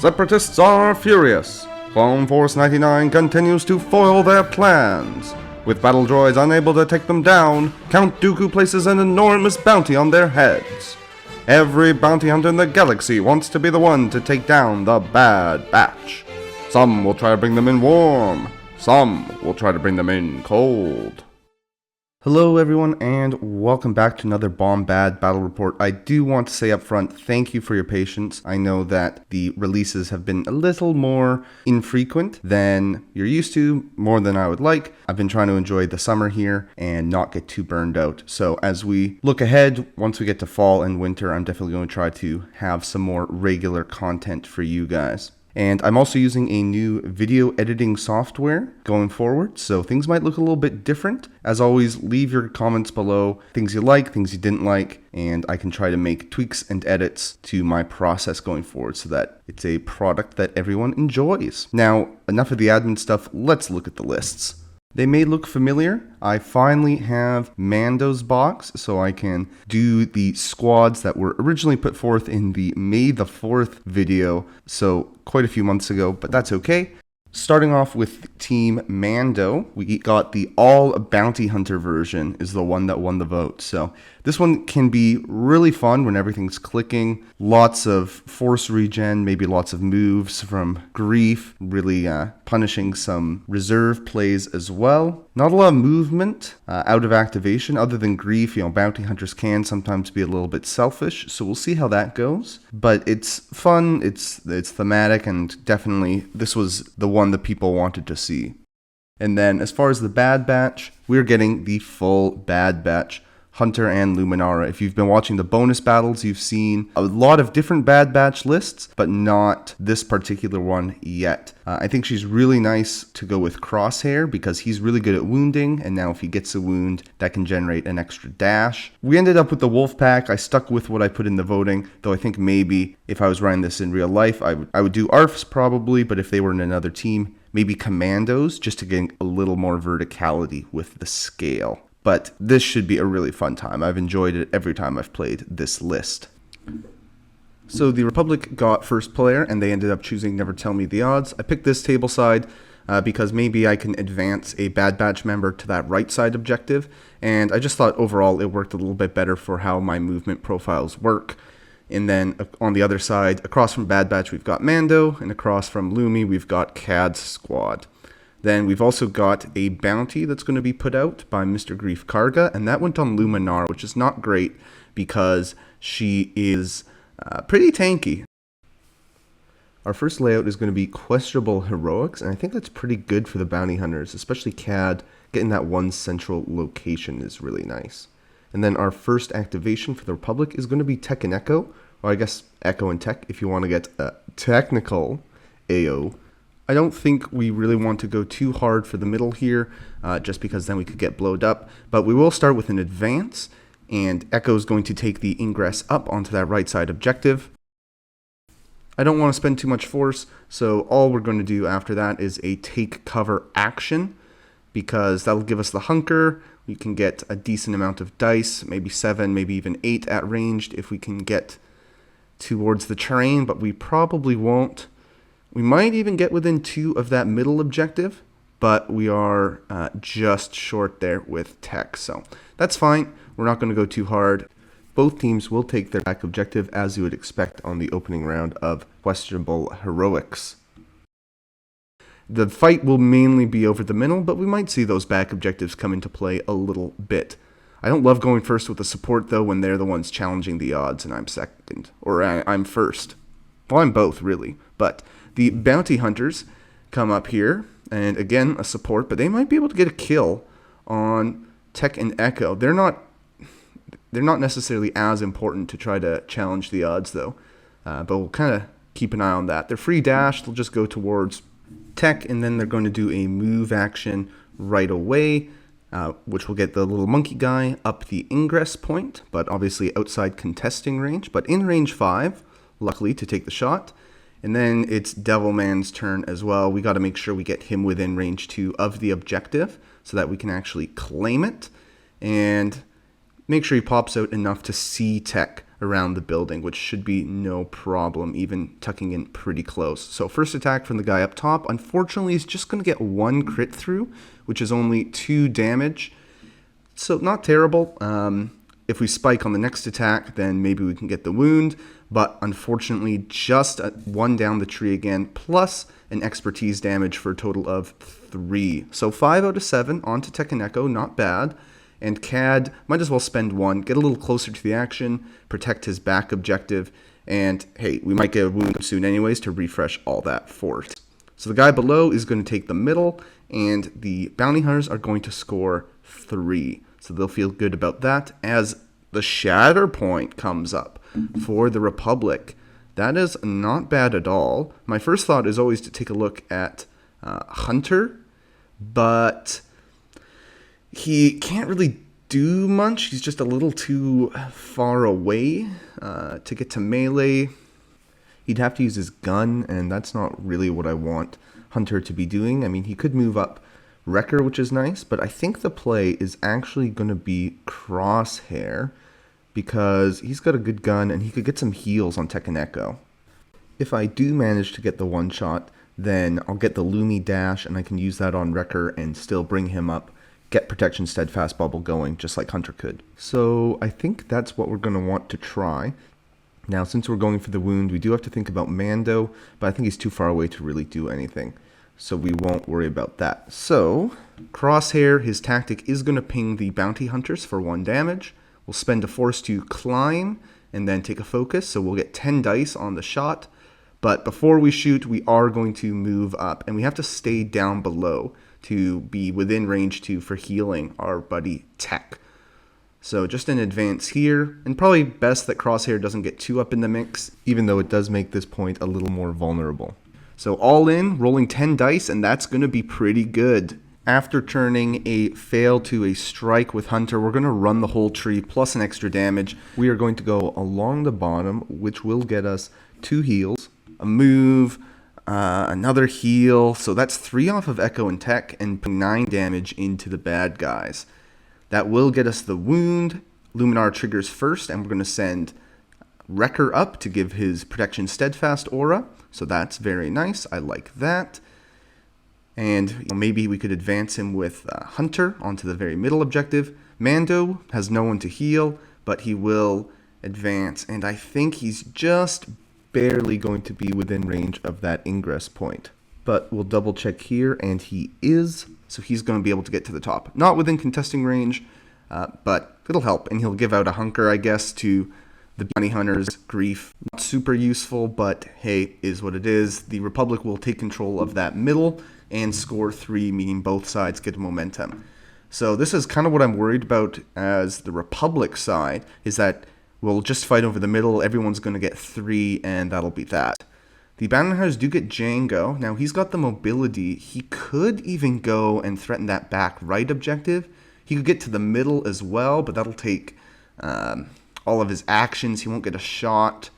Separatists are furious. Clone Force 99 continues to foil their plans. With battle droids unable to take them down, Count Dooku places an enormous bounty on their heads. Every bounty hunter in the galaxy wants to be the one to take down the Bad Batch. Some will try to bring them in warm. Some will try to bring them in cold. Hello everyone, and welcome back to another Bombad Battle Report. I do want to say up front, thank you for your patience. I know that the releases have been a little more infrequent than you're used to, more than I would like. I've been trying to enjoy the summer here and not get too burned out. So as we look ahead, once we get to fall and winter, I'm definitely going to try to have some more regular content for you guys. And I'm also using a new video editing software going forward, so things might look a little bit different. As always, leave your comments below, things you like, things you didn't like, and I can try to make tweaks and edits to my process going forward so that it's a product that everyone enjoys. Now, enough of the admin stuff, let's look at the lists. They may look familiar. I finally have Mando's box, so I can do the squads that were originally put forth in the May the 4th video, so quite a few months ago, but that's okay. Starting off with Team Mando, we got the all bounty hunter version is the one that won the vote. So this one can be really fun when everything's clicking. Lots of force regen, maybe lots of moves from Grief, really punishing some reserve plays as well. Not a lot of movement out of activation other than Grief. You know, bounty hunters can sometimes be a little bit selfish, so we'll see how that goes. But it's fun, it's thematic, and definitely this was the one that people wanted to see. And then as far as the Bad Batch, we're getting the full Bad Batch, Hunter and Luminara. If you've been watching the bonus battles, you've seen a lot of different Bad Batch lists, but not this particular one yet. I think she's really nice to go with Crosshair because he's really good at wounding, and now if he gets a wound, that can generate an extra dash. We ended up with the Wolf Pack. I stuck with what I put in the voting, though I think maybe if I was running this in real life, I would do ARFs probably, but if they were in another team, maybe Commandos, just to get a little more verticality with the scale. But this should be a really fun time. I've enjoyed it every time I've played this list. So the Republic got first player, and they ended up choosing Never Tell Me the Odds. I picked this table side because maybe I can advance a Bad Batch member to that right side objective. And I just thought overall it worked a little bit better for how my movement profiles work. And then on the other side, across from Bad Batch, we've got Mando, and across from Lumi, we've got Cad's squad. Then we've also got a bounty that's going to be put out by Mr. Grief Karga, and that went on Luminara, which is not great because she is pretty tanky. Our first layout is going to be questionable heroics, and I think that's pretty good for the bounty hunters, especially Cad. Getting that one central location is really nice. And then our first activation for the Republic is going to be Tech and Echo, or I guess Echo and Tech if you want to get technical AO. I don't think we really want to go too hard for the middle here, just because then we could get blowed up. But we will start with an advance, and Echo is going to take the ingress up onto that right side objective. I don't want to spend too much force, so all we're going to do after that is a take cover action, because that'll give us the hunker. We can get a decent amount of dice, maybe 7, maybe even 8 at ranged if we can get towards the terrain, but we probably won't. We might even get within 2 of that middle objective, but we are just short there with tech, so that's fine. We're not going to go too hard. Both teams will take their back objective as you would expect on the opening round of questionable heroics. The fight will mainly be over the middle, but we might see those back objectives come into play a little bit. I don't love going first with the support, though, when they're the ones challenging the odds and I'm second, or I'm first. Well, I'm both, really, but the bounty hunters come up here, and again, a support, but they might be able to get a kill on Tech and Echo. They're not necessarily as important to try to challenge the odds, though, but we'll kind of keep an eye on that. They're free dash, they'll just go towards Tech, and then they're going to do a move action right away, which will get the little monkey guy up the ingress point, but obviously outside contesting range, but in range 5, luckily, to take the shot. And then it's Devilman's turn as well. We got to make sure we get him within range 2 of the objective so that we can actually claim it. And make sure he pops out enough to see Tech. around the building, which should be no problem, even tucking in pretty close. So first attack from the guy up top, unfortunately, is just going to get 1 crit through, which is only 2 damage. So not terrible. If we spike on the next attack, then maybe we can get the wound. But unfortunately, just 1 down the tree again, plus an expertise damage for a total of 3. So 5 out of 7 onto Tekken, not bad. And Cad might as well spend 1, get a little closer to the action, protect his back objective, and hey, we might get a wound soon anyways to refresh all that fort. So the guy below is going to take the middle, and the bounty hunters are going to score 3. So they'll feel good about that as the Shatterpoint comes up for the Republic. That is not bad at all. My first thought is always to take a look at Hunter, but he can't really do much. He's just a little too far away to get to melee. He'd have to use his gun, and that's not really what I want Hunter to be doing. I mean, he could move up Wrecker, which is nice, but I think the play is actually going to be Crosshair because he's got a good gun and he could get some heals on Tekken. If I do manage to get the one shot, then I'll get the Lumi Dash and I can use that on Wrecker and still bring him up, get Protection Steadfast Bubble going just like Hunter could. So I think that's what we're going to want to try. Now, since we're going for the wound, we do have to think about Mando, but I think he's too far away to really do anything. So we won't worry about that. So, Crosshair, his tactic is going to ping the Bounty Hunters for 1 damage. We'll spend a force to climb and then take a focus. So we'll get 10 dice on the shot. But before we shoot, we are going to move up. And we have to stay down below to be within range 2 for healing our buddy Tech. So just in advance here, and probably best that Crosshair doesn't get too up in the mix, even though it does make this point a little more vulnerable. So all in, rolling 10 dice, and that's going to be pretty good. After turning a fail to a strike with Hunter, we're going to run the whole tree plus an extra damage. We are going to go along the bottom, which will get us 2 heals, a move, another heal. So that's 3 off of Echo and Tech and 9 damage into the bad guys. That will get us the wound. Luminar triggers first, and we're going to send Wrecker up to give his Protection Steadfast aura. So that's very nice. I like that. And maybe we could advance him with Hunter onto the very middle objective. Mando has no one to heal, but he will advance. And I think he's just barely going to be within range of that ingress point. But we'll double check here, and he is. So he's going to be able to get to the top. Not within contesting range, but it'll help. And he'll give out a hunker, I guess, to the bounty hunters. Grief, not super useful, but hey, is what it is. The Republic will take control of that middle and score 3, meaning both sides get momentum. So this is kind of what I'm worried about as the Republic side, is that we'll just fight over the middle, everyone's going to get 3, and that'll be that. The bounty hunters do get Django. Now, he's got the mobility. He could even go and threaten that back right objective. He could get to the middle as well, but that'll take all of his actions. He won't get a shot.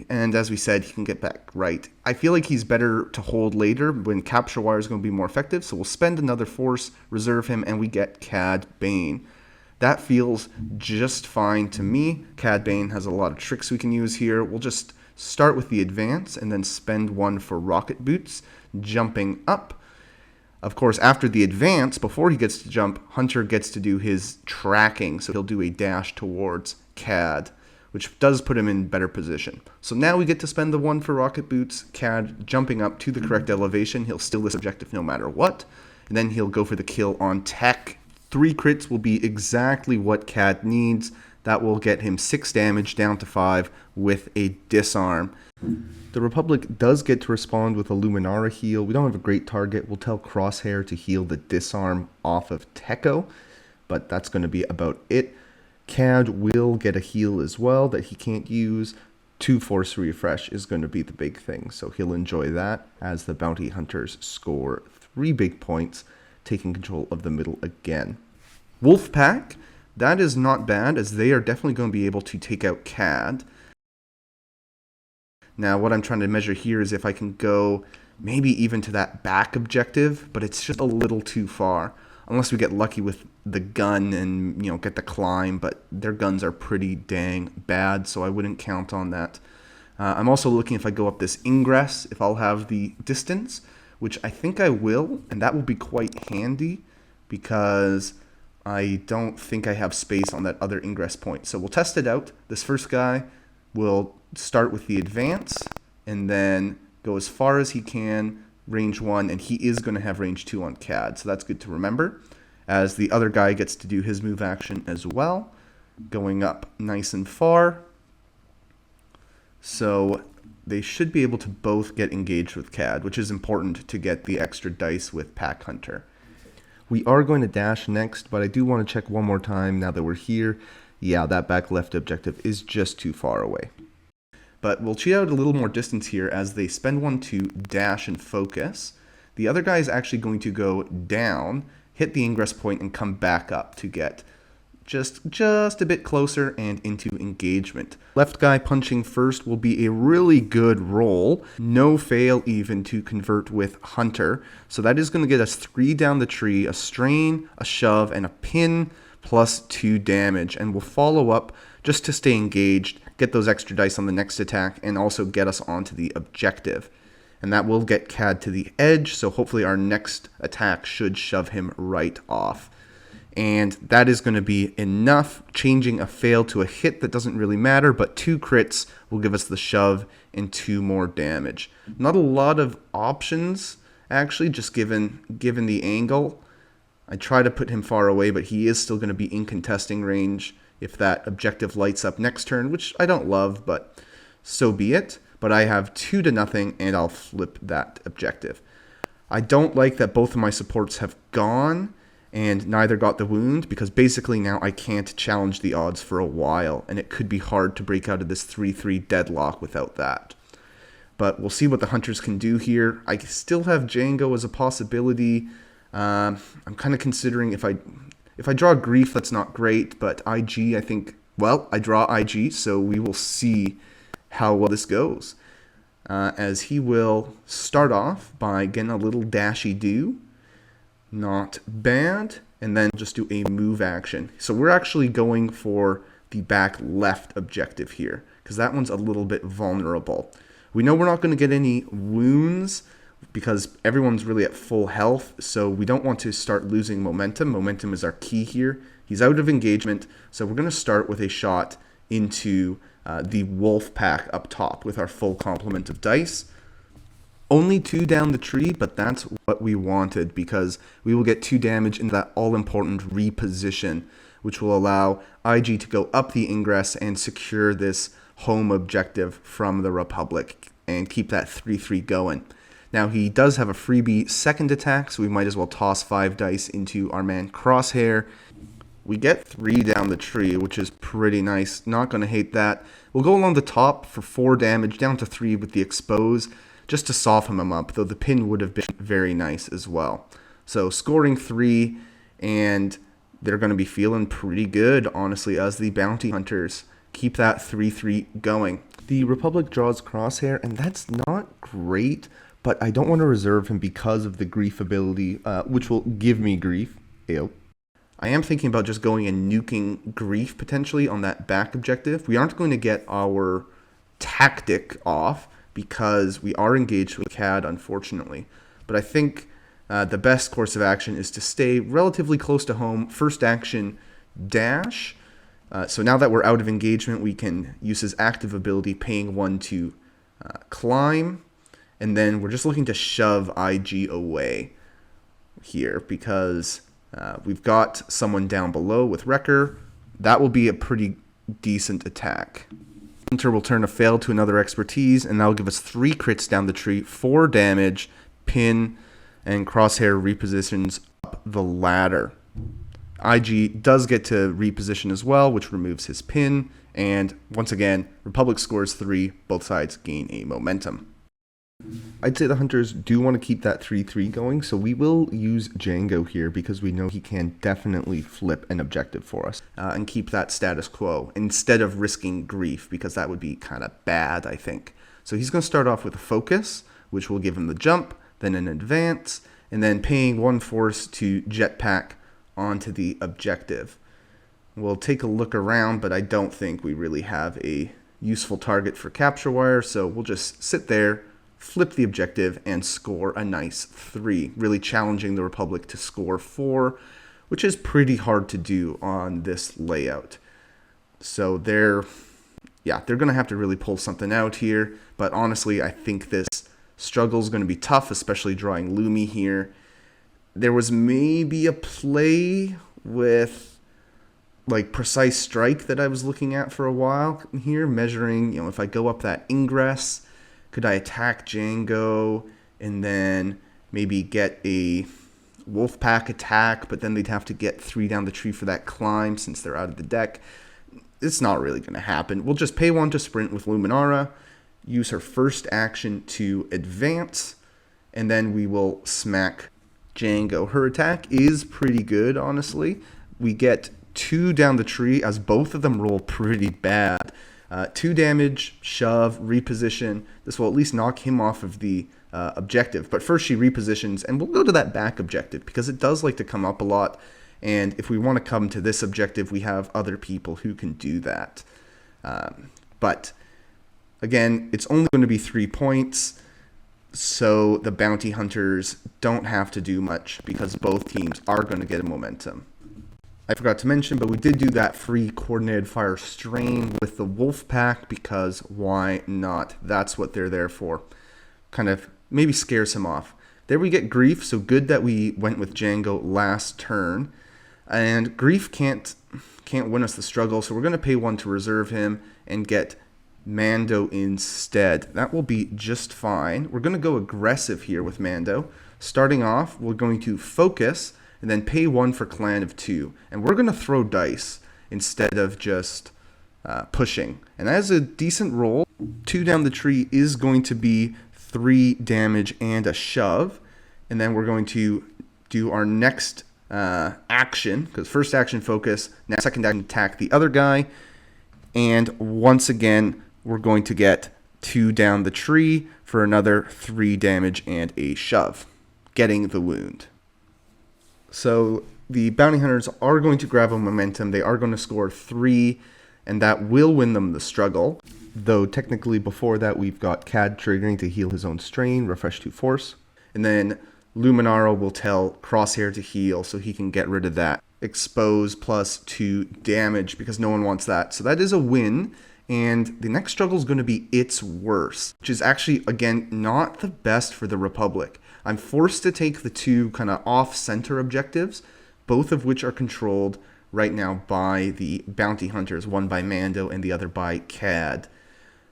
And as we said, he can get back right. I feel like he's better to hold later when Capture Wire is going to be more effective. So we'll spend another force, reserve him, and we get Cad Bane. That feels just fine to me. Cad Bane has a lot of tricks we can use here. We'll just start with the advance and then spend 1 for rocket boots, jumping up. Of course, after the advance, before he gets to jump, Hunter gets to do his tracking, so he'll do a dash towards Cad, which does put him in better position. So now we get to spend the 1 for rocket boots, Cad jumping up to the correct elevation. He'll steal this objective no matter what, and then he'll go for the kill on Tech. 3 crits will be exactly what Cad needs. That will get him 6 damage down to 5 with a disarm. The Republic does get to respond with a Luminara heal. We don't have a great target. We'll tell Crosshair to heal the disarm off of Tekko, but that's going to be about it. Cad will get a heal as well that he can't use. 2 force refresh is going to be the big thing, so he'll enjoy that as the bounty hunters score 3 big points, taking control of the middle again. Wolfpack, that is not bad, as they are definitely going to be able to take out Cad. Now, what I'm trying to measure here is if I can go maybe even to that back objective, but it's just a little too far. unless we get lucky with the gun and, you know, get the climb, but their guns are pretty dang bad, so I wouldn't count on that. I'm also looking if I go up this ingress, if I'll have the distance, which I think I will, and that will be quite handy because I don't think I have space on that other ingress point. So we'll test it out. This first guy will start with the advance and then go as far as he can, range 1, and he is going to have range 2 on CAD, so that's good to remember, as the other guy gets to do his move action as well, going up nice and far. So they should be able to both get engaged with CAD, which is important to get the extra dice with Pack Hunter. We are going to dash next, but I do want to check one more time now that we're here. Yeah, that back left objective is just too far away. But we'll cheat out a little more distance here as they spend 1 to dash and focus. The other guy is actually going to go down, hit the ingress point, and come back up to get just a bit closer and into engagement. Left guy punching first will be a really good roll. No fail even to convert with Hunter. So that is going to get us 3 down the tree, a strain, a shove, and a pin, plus 2 damage. And we'll follow up just to stay engaged, get those extra dice on the next attack, and also get us onto the objective. And that will get CAD to the edge, so hopefully our next attack should shove him right off. And that is going to be enough, changing a fail to a hit that doesn't really matter, but 2 crits will give us the shove and 2 more damage. Not a lot of options, actually, just given the angle. I try to put him far away, but he is still going to be in contesting range if that objective lights up next turn, which I don't love, but so be it. But I have 2 to nothing, and I'll flip that objective. I don't like that both of my supports have gone, and neither got the wound, because basically now I can't challenge the odds for a while, and it could be hard to break out of this 3-3 deadlock without that. But we'll see what the Hunters can do here. I still have Django as a possibility. I'm kind of considering if I draw Grief, that's not great, but IG, I think, well, I draw IG, so we will see how well this goes. As he will start off by getting a little dashy-do. Not bad. And then just do a move action. So we're actually going for the back left objective here, because that one's a little bit vulnerable. We know we're not going to get any wounds, because everyone's really at full health, so we don't want to start losing momentum. Momentum is our key here. He's out of engagement, so we're going to start with a shot into the wolf pack up top with our full complement of dice. Only 2 down the tree, but that's what we wanted, because we will get 2 damage in that all-important reposition, which will allow IG to go up the ingress and secure this home objective from the Republic and keep that 3-3 going. Now, he does have a freebie second attack, so we might as well toss 5 dice into our man Crosshair. We get 3 down the tree, which is pretty nice. Not going to hate that. We'll go along the top for 4 damage, down to 3 with the expose, just to soften him up, though the pin would have been very nice as well. So scoring 3, and they're going to be feeling pretty good, honestly, as the Bounty Hunters keep that 3-3 going. The Republic draws Crosshair, and that's not great, but I don't want to reserve him because of the Grief ability, which will give me Grief. Ew. I am thinking about just going and nuking Grief potentially on that back objective. We aren't going to get our tactic off because we are engaged with CAD, unfortunately. But I think the best course of action is to stay relatively close to home. First action, dash. So now that we're out of engagement, we can use his active ability, paying 1 to climb. And then we're just looking to shove IG away here because we've got someone down below with Wrecker. That will be a pretty decent attack. Hunter will turn a fail to another expertise, and that will give us 3 crits down the tree, 4 damage, pin, and Crosshair repositions up the ladder. IG does get to reposition as well, which removes his pin, and once again, Republic scores 3, both sides gain a momentum. I'd say the Hunters do want to keep that 3-3 going, so we will use Django here because we know he can definitely flip an objective for us and keep that status quo instead of risking Grief, because that would be kind of bad, I think. So he's going to start off with a focus, which will give him the jump, then an advance, and then paying 1 force to jetpack onto the objective. We'll take a look around, but I don't think we really have a useful target for capture wire, so we'll just sit there, flip the objective, and score a nice 3, really challenging the Republic to score 4, which is pretty hard to do on this layout. So they're going to have to really pull something out here, but honestly, I think this struggle is going to be tough, especially drawing Lumi here. There was maybe a play with like precise strike that I was looking at for a while here, measuring, if I go up that ingress, could I attack Django and then maybe get a Wolfpack attack, but then they'd have to get 3 down the tree for that climb since they're out of the deck. It's not really going to happen. We'll just pay 1 to sprint with Luminara, use her first action to advance, and then we will smack Django. Her attack is pretty good, honestly. We get 2 down the tree as both of them roll pretty bad. 2 damage, shove, reposition. This will at least knock him off of the objective. But first she repositions, and we'll go to that back objective because it does like to come up a lot. And if we want to come to this objective, we have other people who can do that. But again, it's only going to be 3 points. So the bounty hunters don't have to do much because both teams are going to get a momentum. I forgot to mention, but we did do that free coordinated fire strain with the Wolfpack because why not? That's what they're there for. Kind of maybe scares him off. There we get Grief, so good that we went with Django last turn. And Grief can't win us the struggle, so we're going to pay 1 to reserve him and get Mando instead. That will be just fine. We're going to go aggressive here with Mando. Starting off, we're going to focus and then pay 1 for Clan of 2. And we're going to throw dice instead of just pushing. And that is a decent roll. 2 down the tree is going to be 3 damage and a shove. And then we're going to do our next action, because first action focus, now second action attack the other guy. And once again, we're going to get 2 down the tree for another 3 damage and a shove, getting the wound. So the bounty hunters are going to grab a momentum. They are going to score 3, and that will win them the struggle. Though technically before that, we've got Cad triggering to heal his own strain, refresh 2 force. And then Luminara will tell Crosshair to heal so he can get rid of that expose plus 2 damage because no one wants that. So that is a win. And the next struggle is going to be It's Worse, which is actually, again, not the best for the Republic. I'm forced to take the 2 kind of off-center objectives, both of which are controlled right now by the bounty hunters, one by Mando and the other by Cad.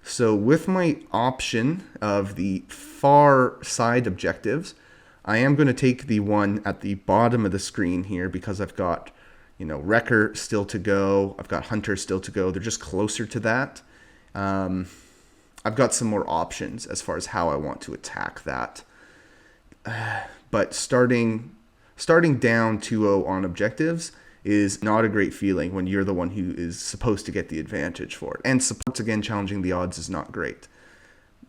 So with my option of the far side objectives, I am going to take the one at the bottom of the screen here because I've got, Wrecker still to go. I've got Hunter still to go. They're just closer to that. I've got some more options as far as how I want to attack that. But starting down 2-0 on objectives is not a great feeling when you're the one who is supposed to get the advantage for it. And supports, again, challenging the odds is not great.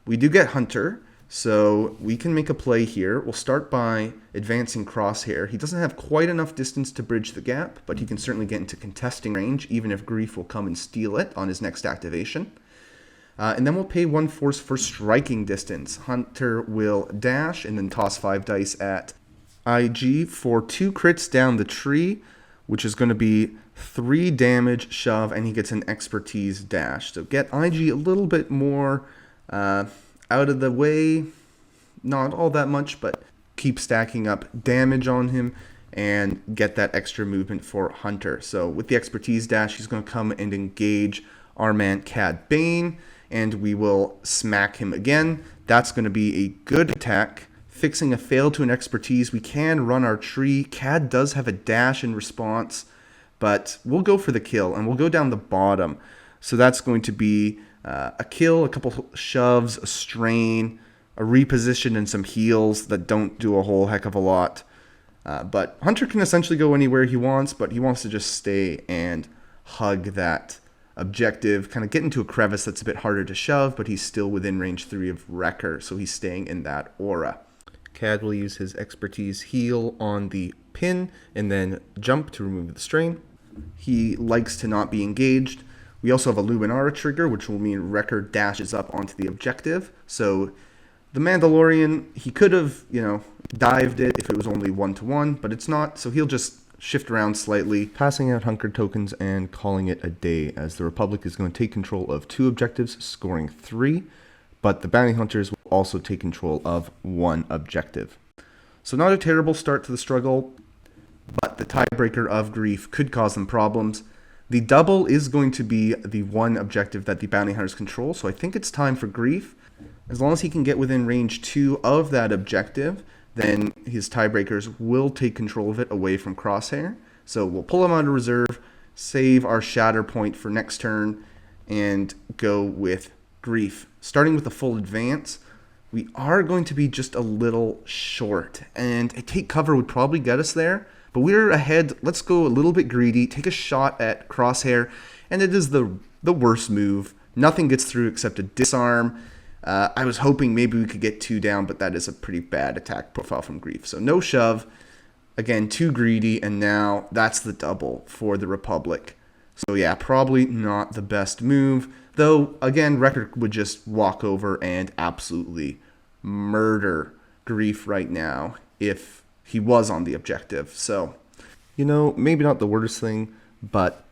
We do get Hunter, so we can make a play here. We'll start by advancing Crosshair. He doesn't have quite enough distance to bridge the gap, but he can certainly get into contesting range, even if Grief will come and steal it on his next activation. And then we'll pay 1 force for striking distance. Hunter will dash and then toss 5 dice at IG for 2 crits down the tree, which is going to be 3 damage, shove, and he gets an expertise dash. So get IG a little bit more out of the way. Not all that much, but keep stacking up damage on him and get that extra movement for Hunter. So with the expertise dash, he's going to come and engage our man Cad Bane, and we will smack him again. That's going to be a good attack. Fixing a fail to an expertise, we can run our tree. Cad does have a dash in response, but we'll go for the kill, and we'll go down the bottom. So that's going to be a kill, a couple shoves, a strain, a reposition, and some heals that don't do a whole heck of a lot. But Hunter can essentially go anywhere he wants, but he wants to just stay and hug that objective, kind of get into a crevice that's a bit harder to shove, but he's still within range 3 of Wrecker, so he's staying in that aura. Cad will use his expertise heal on the pin and then jump to remove the strain. He likes to not be engaged. We also have a Luminara trigger, which will mean Wrecker dashes up onto the objective. So the Mandalorian, he could have, dived it if it was only 1-to-1, but it's not, so he'll just shift around slightly, passing out hunker tokens and calling it a day, as the Republic is going to take control of 2 objectives, scoring 3, but the bounty hunters will also take control of 1 objective. So not a terrible start to the struggle, but the tiebreaker of Grief could cause them problems. The double is going to be the 1 objective that the bounty hunters control, so I think it's time for Grief. As long as he can get within range 2 of that objective, then his tiebreakers will take control of it away from Crosshair. So we'll pull him out of reserve, save our Shatterpoint for next turn, and go with Grief. Starting with a full advance, we are going to be just a little short, and a take cover would probably get us there, but we're ahead. Let's go a little bit greedy, take a shot at Crosshair, and it is the worst move. Nothing gets through except a disarm. I was hoping maybe we could get 2 down, but that is a pretty bad attack profile from Grief. So no shove. Again, too greedy, and now that's the double for the Republic. So yeah, probably not the best move. Though, again, Wrecker would just walk over and absolutely murder Grief right now if he was on the objective. So, maybe not the worst thing, but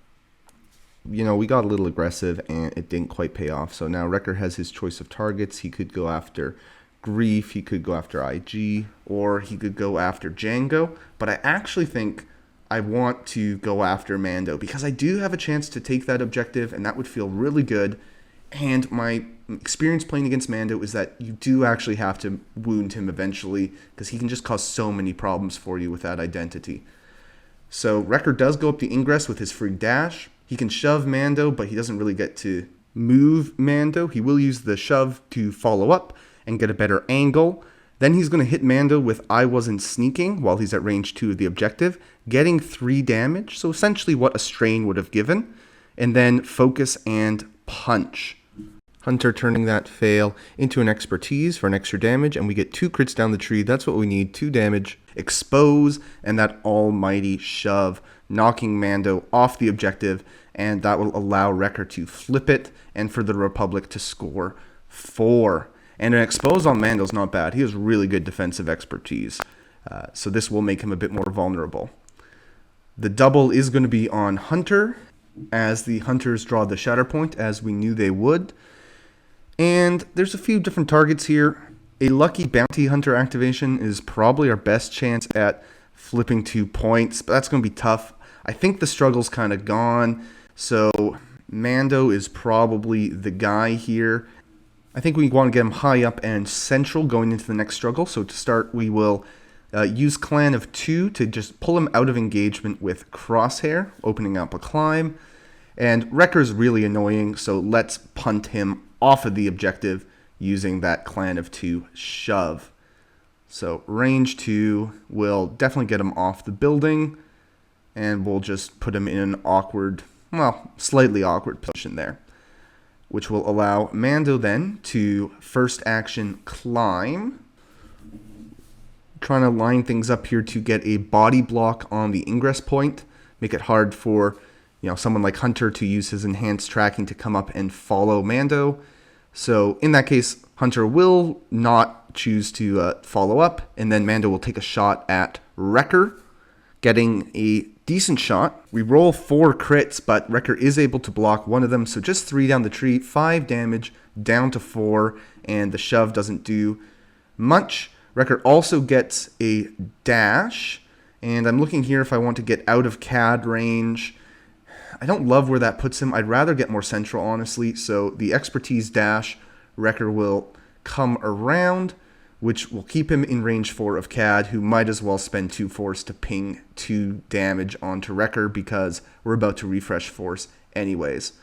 we got a little aggressive and it didn't quite pay off. So now Wrecker has his choice of targets. He could go after Grief, he could go after IG, or he could go after Django. But I actually think I want to go after Mando because I do have a chance to take that objective, and that would feel really good. And my experience playing against Mando is that you do actually have to wound him eventually because he can just cause so many problems for you with that identity. So Wrecker does go up the ingress with his free dash. He can shove Mando, but he doesn't really get to move Mando. He will use the shove to follow up and get a better angle. Then he's going to hit Mando with I Wasn't Sneaking while he's at range 2 of the objective, getting 3 damage, so essentially what a strain would have given. And then focus and punch. Hunter turning that fail into an expertise for an extra damage, and we get 2 crits down the tree. That's what we need, 2 damage, expose, and that almighty shove, knocking Mando off the objective, and that will allow Wrecker to flip it, and for the Republic to score 4. And an expose on Mando's not bad. He has really good defensive expertise, so this will make him a bit more vulnerable. The double is going to be on Hunter, as the Hunters draw the Shatterpoint, as we knew they would. And there's a few different targets here. A lucky bounty hunter activation is probably our best chance at flipping 2 points, but that's going to be tough. I think the struggle's kind of gone, so Mando is probably the guy here. I think we want to get him high up and central going into the next struggle. So to start, we will use Clan of 2 to just pull him out of engagement with Crosshair, opening up a climb. And Wrecker's really annoying, so let's punt him off of the objective using that Clan of 2 shove. So range 2 will definitely get him off the building, and we'll just put him in an awkward, slightly awkward position there, which will allow Mando then to first action climb, trying to line things up here to get a body block on the ingress point, make it hard for someone like Hunter to use his enhanced tracking to come up and follow Mando. So in that case, Hunter will not choose to follow up, and then Mando will take a shot at Wrecker, getting a decent shot. We roll 4 crits, but Wrecker is able to block 1 of them, so just 3 down the tree, 5 damage, down to 4, and the shove doesn't do much. Wrecker also gets a dash, and I'm looking here if I want to get out of CAD range. I don't love where that puts him. I'd rather get more central, honestly. So the expertise dash, Wrecker will come around, which will keep him in range 4 of CAD, who might as well spend 2 force to ping 2 damage onto Wrecker because we're about to refresh force anyways.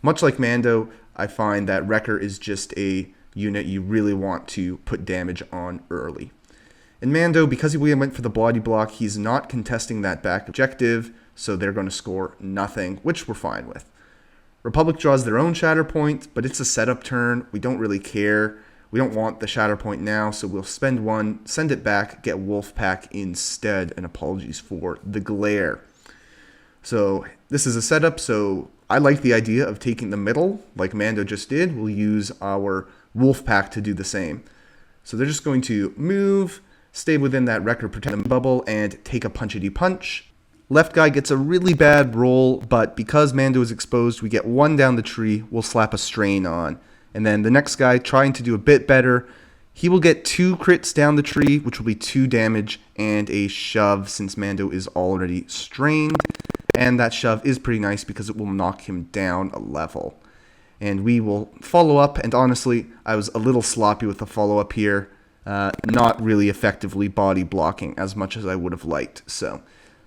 Much like Mando, I find that Wrecker is just a unit you really want to put damage on early. And Mando, because we went for the body block, he's not contesting that back objective, so they're going to score nothing, which we're fine with. Republic draws their own Shatterpoint, but it's a setup turn. We don't really care. We don't want the Shatterpoint now, so we'll spend one, send it back, get Wolfpack instead, and apologies for the glare. So this is a setup, so I like the idea of taking the middle, like Mando just did. We'll use our Wolfpack to do the same. So they're just going to move, stay within that record protection bubble, and take a punchity punch. Left guy gets a really bad roll, but because Mando is exposed, we get one down the tree, we'll slap a strain on. And then the next guy, trying to do a bit better, he will get 2 crits down the tree, which will be 2 damage, and a shove since Mando is already strained. And that shove is pretty nice because it will knock him down a level. And we will follow up, and honestly, I was a little sloppy with the follow-up here. Not really effectively body blocking as much as I would have liked. So,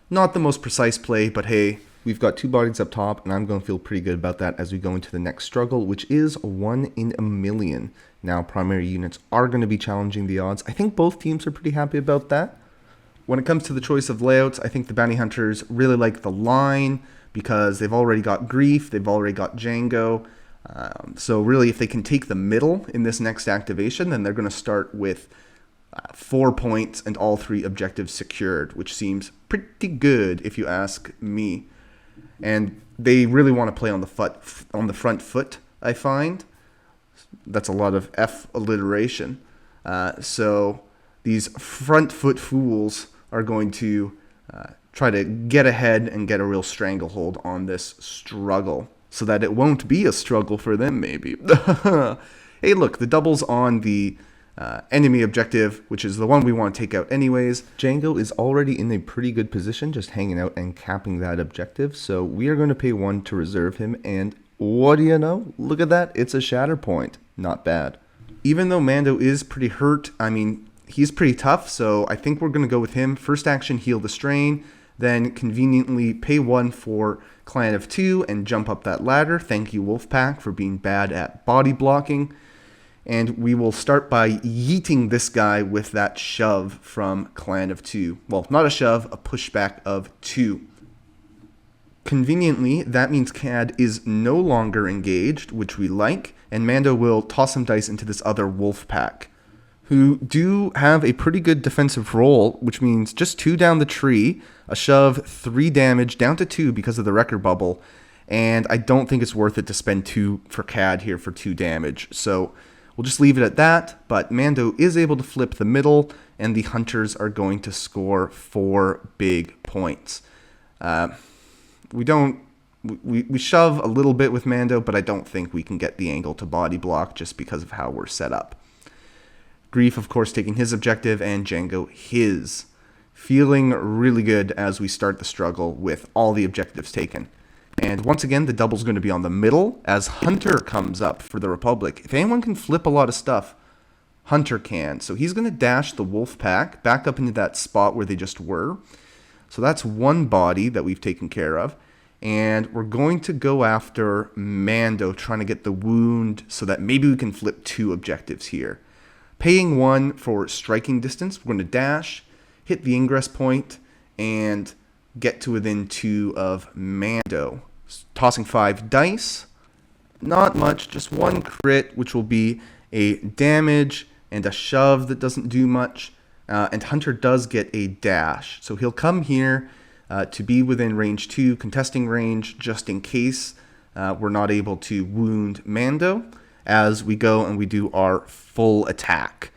not the most precise play, but hey, we've got 2 bodies up top, and I'm going to feel pretty good about that as we go into the next struggle, which is 1 in a million. Now, primary units are going to be challenging the odds. I think both teams are pretty happy about that. When it comes to the choice of layouts, I think the Bounty Hunters really like the line because they've already got Grief, they've already got Django. So really, if they can take the middle in this next activation, then they're going to start with 4 points and all 3 objectives secured, which seems pretty good if you ask me. And they really want to play on the front foot, I find. That's a lot of F alliteration. So these front foot fools are going to try to get ahead and get a real stranglehold on this struggle so that it won't be a struggle for them, maybe. Hey, look, the double's on the enemy objective, which is the one we want to take out anyways. Django is already in a pretty good position, just hanging out and capping that objective. So we are going to pay 1 to reserve him. And what do you know? Look at that. It's a Shatterpoint. Not bad. Even though Mando is pretty hurt, I mean, he's pretty tough, so I think we're going to go with him. First action, heal the strain. Then conveniently pay 1 for Clan of 2 and jump up that ladder. Thank you, Wolfpack, for being bad at body blocking. And we will start by yeeting this guy with that shove from Clan of 2. Well, not a shove, a pushback of 2. Conveniently, that means CAD is no longer engaged, which we like, and Mando will toss some dice into this other Wolfpack, who do have a pretty good defensive roll, which means just 2 down the tree, a shove, 3 damage, down to 2 because of the record bubble, and I don't think it's worth it to spend 2 for CAD here for 2 damage, so we'll just leave it at that. But Mando is able to flip the middle, and the Hunters are going to score 4 big points. We shove a little bit with Mando, but I don't think we can get the angle to body block just because of how we're set up. Grief, of course, taking his objective, and Django his. Feeling really good as we start the struggle with all the objectives taken. And once again, the double's going to be on the middle as Hunter comes up for the Republic. If anyone can flip a lot of stuff, Hunter can. So he's going to dash the Wolfpack back up into that spot where they just were. So that's 1 body that we've taken care of. And we're going to go after Mando, trying to get the wound so that maybe we can flip 2 objectives here. Paying 1 for striking distance, we're going to dash, hit the ingress point, and get to within 2 of Mando. Tossing 5 dice. Not much, just 1 crit, which will be a damage and a shove that doesn't do much. And Hunter does get a dash. So he'll come here to be within range 2, contesting range, just in case we're not able to wound Mando as we go and we do our full attack.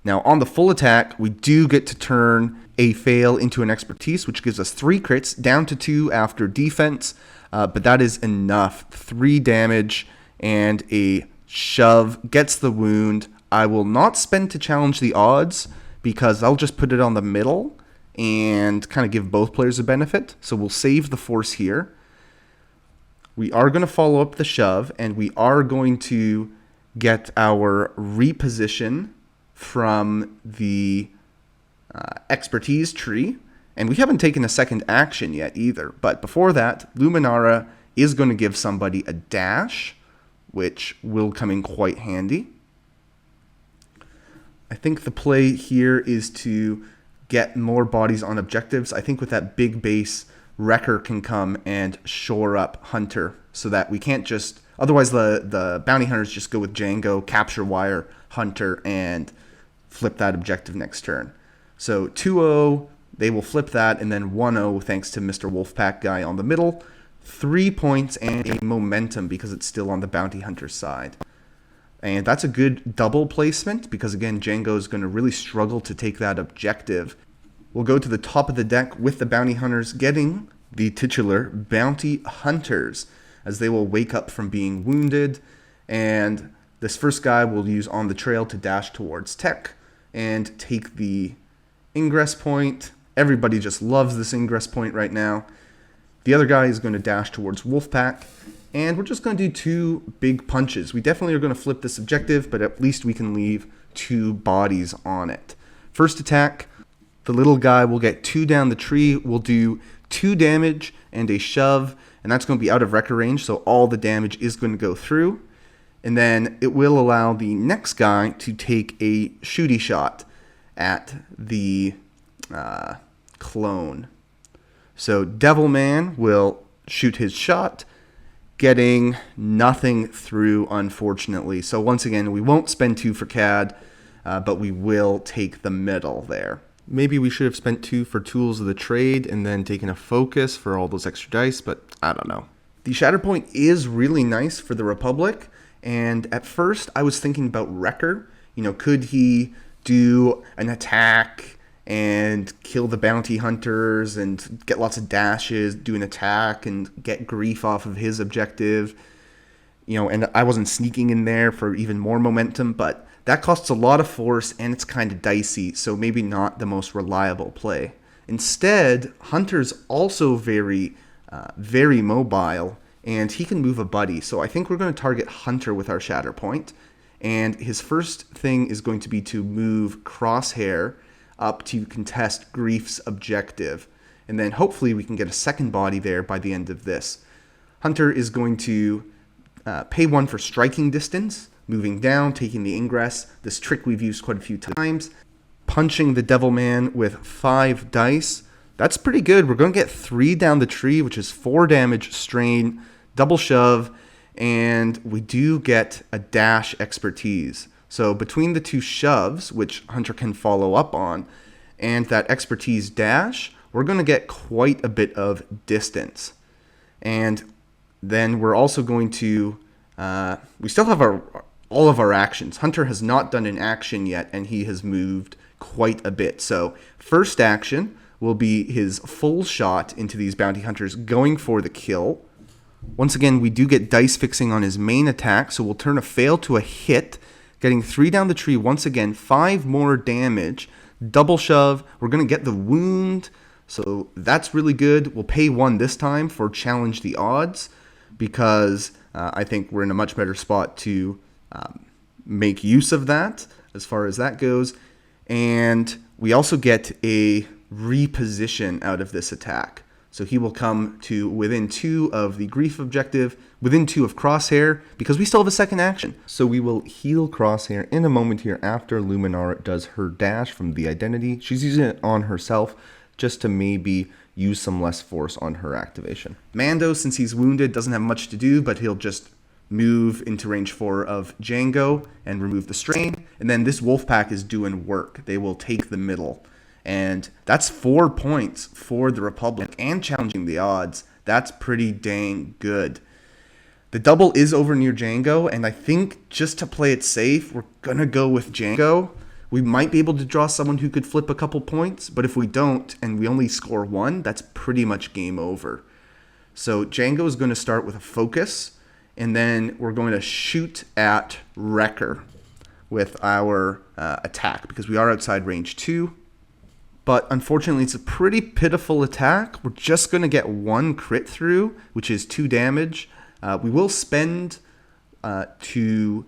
Now, on the full attack, we do get to turn a fail into an expertise, which gives us 3 crits, down to 2 after defense, but that is enough. 3 damage and a shove gets the wound. I will not spend to challenge the odds because I'll just put it on the middle and kind of give both players a benefit. So we'll save the force here. We are going to follow up the shove, and we are going to get our reposition from the expertise tree. And we haven't taken a second action yet either. But before that, Luminara is going to give somebody a dash, which will come in quite handy. I think the play here is to get more bodies on objectives. I think with that big base, Wrecker can come and shore up Hunter so that we can't just Otherwise, the bounty hunters just go with Django, capture wire, Hunter, and flip that objective next turn. So 2-0, they will flip that, and then 1-0 thanks to Mr. Wolfpack guy on the middle. 3 points and a momentum because it's still on the bounty hunter's side. And that's a good double placement because, again, Django is going to really struggle to take that objective. We'll go to the top of the deck with the bounty hunters getting the titular bounty hunters as they will wake up from being wounded. And this first guy will use on the trail to dash towards tech and take the ingress point. Everybody just loves this ingress point right now. The other guy is going to dash towards Wolfpack, and we're just going to do 2 big punches. We definitely are going to flip this objective, but at least we can leave 2 bodies on it. First attack, the little guy will get 2 down the tree. We'll do 2 damage and a shove, and that's going to be out of wrecker range, so all the damage is going to go through. And then it will allow the next guy to take a shooty shot at the clone. So Devilman will shoot his shot, getting nothing through, unfortunately. So once again, we won't spend 2 for CAD, but we will take the middle there. Maybe we should have spent 2 for Tools of the Trade and then taken a focus for all those extra dice, but I don't know. The Shatterpoint is really nice for the Republic, and at first I was thinking about Wrecker. You know, could he do an attack and kill the bounty hunters and get lots of dashes, do an attack and get grief off of his objective? You know, and I wasn't sneaking in there for even more momentum, but that costs a lot of force and it's kind of dicey, so maybe not the most reliable play. Instead, Hunter's also very mobile, and he can move a buddy. So I think we're going to target Hunter with our Shatterpoint, and his first thing is going to be to move Crosshair up to contest Grief's objective. And then hopefully we can get a second body there by the end of this. Hunter is going to pay 1 for striking distance, moving down, taking the ingress. This trick we've used quite a few times. Punching the Devilman with 5 dice. That's pretty good. We're going to get 3 down the tree, which is 4 damage, strain, double shove, and we do get a dash expertise. So between the 2 shoves, which Hunter can follow up on, and that expertise dash, we're going to get quite a bit of distance. And then we're also going to, we still have all of our actions. Hunter has not done an action yet, and he has moved quite a bit. So first action will be his full shot into these bounty hunters going for the kill. Once again, we do get dice fixing on his main attack, so we'll turn a fail to a hit, getting 3 down the tree once again, 5 more damage, double shove. We're going to get the wound, so that's really good. We'll pay 1 this time for challenge the odds, because I think we're in a much better spot to make use of that as far as that goes. And we also get a reposition out of this attack. So he will come to within 2 of the Grief objective, within 2 of Crosshair, because we still have a second action. So we will heal Crosshair in a moment here after Luminara does her dash from the Identity. She's using it on herself just to maybe use some less force on her activation. Mando, since he's wounded, doesn't have much to do, but he'll just move into range 4 of Django and remove the strain. And then this Wolfpack is doing work. They will take the middle. And that's 4 points for the Republic and challenging the odds. That's pretty dang good. The double is over near Django, and I think just to play it safe, we're going to go with Django. We might be able to draw someone who could flip a couple points, but if we don't and we only score 1, that's pretty much game over. So Django is going to start with a focus, and then we're going to shoot at Wrecker with our attack, because we are outside range 2. But unfortunately, it's a pretty pitiful attack. We're just going to get 1 crit through, which is 2 damage. We will spend to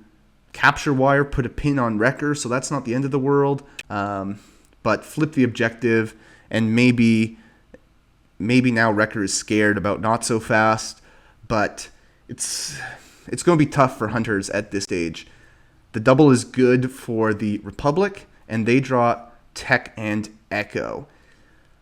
capture wire, put a pin on Wrecker, so that's not the end of the world. But flip the objective, and maybe now Wrecker is scared about not so fast. But it's going to be tough for Hunters at this stage. The double is good for the Republic, and they draw Tech and Echo.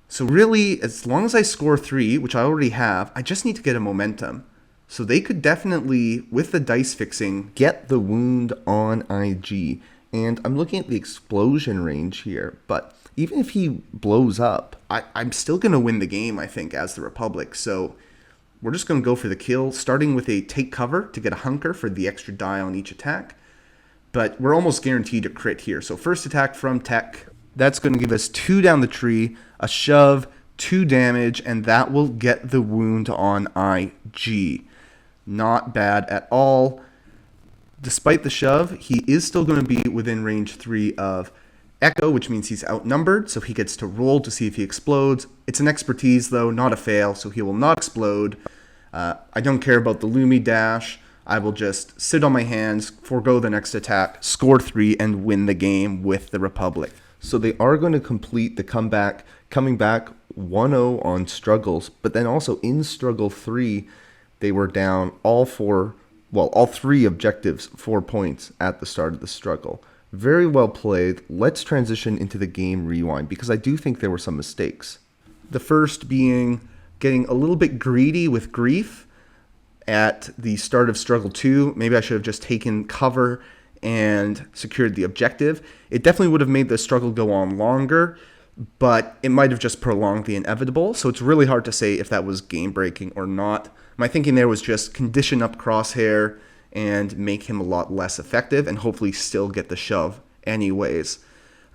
So really, as long as I score 3, which I already have, I just need to get a momentum. So they could definitely, with the dice fixing, get the wound on IG. And I'm looking at the explosion range here, but even if he blows up, I'm still going to win the game, I think, as the Republic. So we're just going to go for the kill, starting with a take cover to get a hunker for the extra die on each attack. But we're almost guaranteed a crit here. So first attack from Tech, that's going to give us 2 down the tree, a shove, 2 damage, and that will get the wound on IG. Not bad at all. Despite the shove, he is still going to be within range 3 of Echo, which means he's outnumbered, so he gets to roll to see if he explodes. It's an expertise, though, not a fail, so he will not explode. I don't care about the Lumi dash. I will just sit on my hands, forego the next attack, score 3, and win the game with the Republic. So they are going to complete the comeback, coming back 1-0 on struggles, but then also in struggle 3, they were down all 3 objectives, 4 points at the start of the struggle. Very well played. Let's transition into the game rewind, because I do think there were some mistakes. The first being getting a little bit greedy with grief at the start of struggle 2. Maybe I should have just taken cover and secured the objective. It definitely would have made the struggle go on longer, but it might have just prolonged the inevitable. So it's really hard to say if that was game breaking or not. My thinking there was just condition up Crosshair and make him a lot less effective and hopefully still get the shove anyways.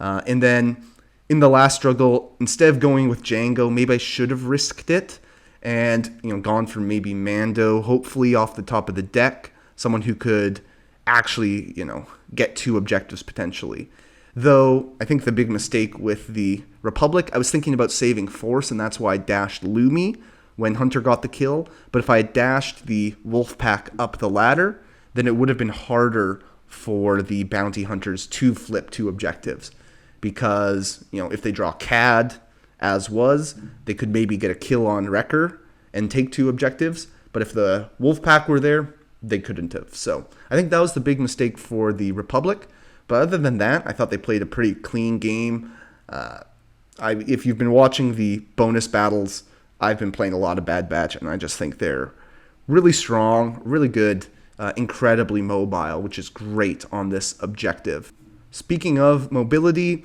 And then in the last struggle, instead of going with Django, maybe I should have risked it and gone for maybe Mando, hopefully off the top of the deck, someone who could actually get 2 objectives potentially. Though I think the big mistake with the Republic, I was thinking about saving Force, and that's why I dashed Lumi when Hunter got the kill. But if I had dashed the Wolf Pack up the ladder, then it would have been harder for the bounty hunters to flip 2 objectives. Because, if they draw CAD, as was, they could maybe get a kill on Wrecker and take 2 objectives. But if the Wolf Pack were there, they couldn't have. So I think that was the big mistake for the Republic. But other than that, I thought they played a pretty clean game. If you've been watching the bonus battles, I've been playing a lot of Bad Batch, and I just think they're really strong, really good, incredibly mobile, which is great on this objective. Speaking of mobility,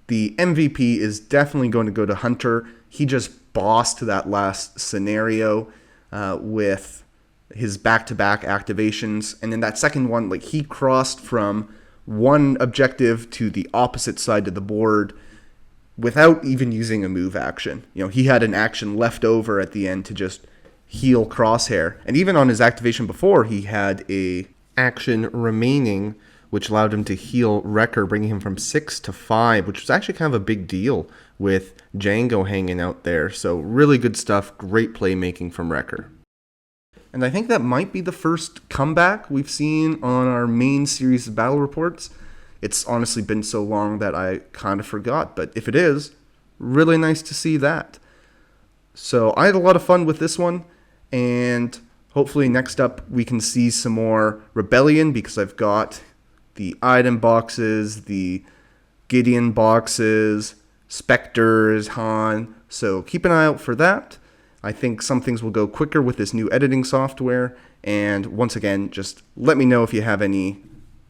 the MVP is definitely going to go to Hunter. He just bossed that last scenario with his back-to-back activations. And in that second one, he crossed from one objective to the opposite side of the board without even using a move action. He had an action left over at the end to just heal Crosshair. And even on his activation before, he had a action remaining, which allowed him to heal Wrecker, bringing him from 6 to 5, which was actually kind of a big deal with Django hanging out there. So really good stuff, great playmaking from Wrecker. And I think that might be the first comeback we've seen on our main series of battle reports. It's honestly been so long that I kind of forgot, but if it is, really nice to see that. So I had a lot of fun with this one, and hopefully next up we can see some more Rebellion, because I've got the item boxes, the Gideon boxes, Spectres, Han, so keep an eye out for that. I think some things will go quicker with this new editing software, and once again, just let me know if you have any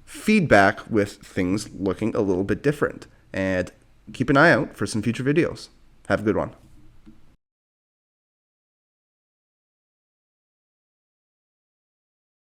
feedback with things looking a little bit different, and keep an eye out for some future videos. Have a good one.